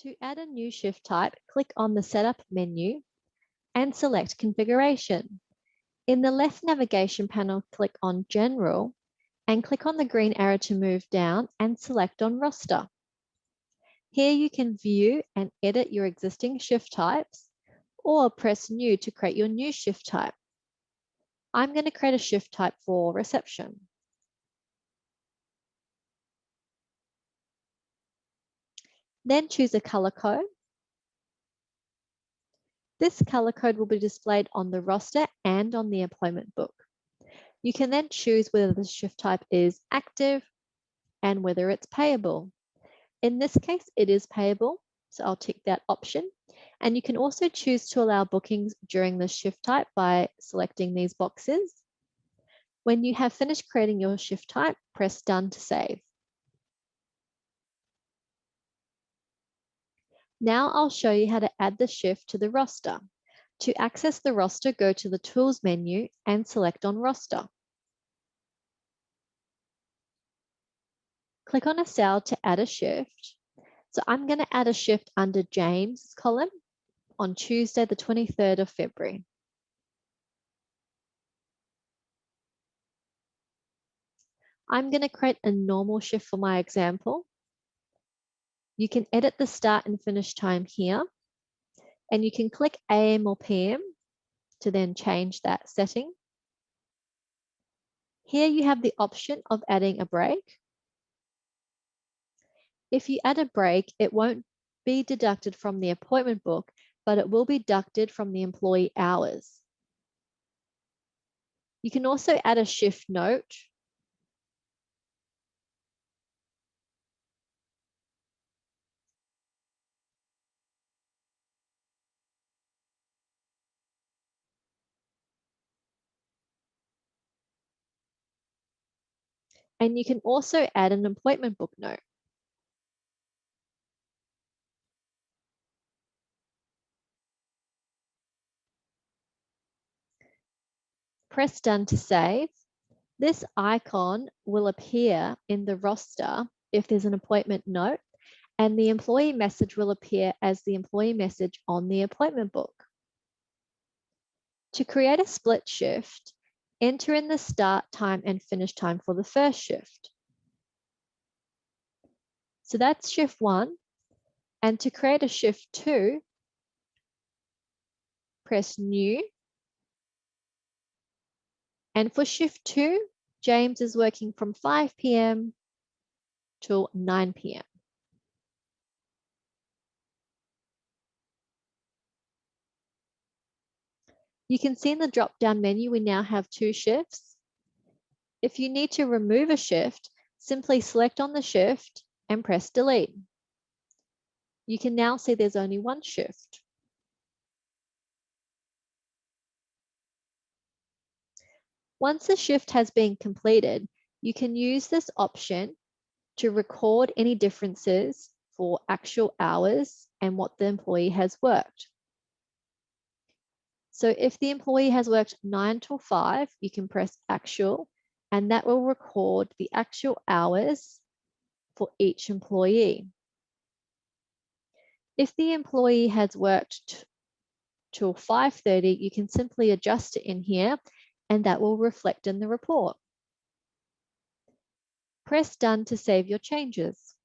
To add a new shift type, click on the Setup menu and select Configuration. In the left navigation panel, click on General and click on the green arrow to move down and select on Roster. Here you can view and edit your existing shift types or press New to create your new shift type. I'm going to create a shift type for reception. Then choose a color code. This color code will be displayed on the roster and on the appointment book. You can then choose whether the shift type is active and whether it's payable. In this case, it is payable, so I'll tick that option. And you can also choose to allow bookings during the shift type by selecting these boxes. When you have finished creating your shift type, press Done to save. Now I'll show you how to add the shift to the roster. To access the roster, go to the Tools menu and select on Roster. Click on a cell to add a shift. So I'm going to add a shift under James' column on Tuesday, the 23rd of February. I'm going to create a normal shift for my example. You can edit the start and finish time here, and you can click AM or PM to then change that setting. Here you have the option of adding a break. If you add a break, it won't be deducted from the appointment book, but it will be deducted from the employee hours. You can also add a shift note. And you can also add an appointment book note. Press Done to save. This icon will appear in the roster if there's an appointment note, and the employee message will appear as the employee message on the appointment book. To create a split shift, enter in the start time and finish time for the first shift. So that's shift 1. And to create a shift 2, press New. And for shift 2, James is working from 5 p.m. till 9 p.m. You can see in the drop-down menu, we now have 2 shifts. If you need to remove a shift, simply select on the shift and press Delete. You can now see there's only 1 shift. Once a shift has been completed, you can use this option to record any differences for actual hours and what the employee has worked. So if the employee has worked 9 till 5, you can press Actual, and that will record the actual hours for each employee. If the employee has worked till 5:30, you can simply adjust it in here, and that will reflect in the report. Press Done to save your changes.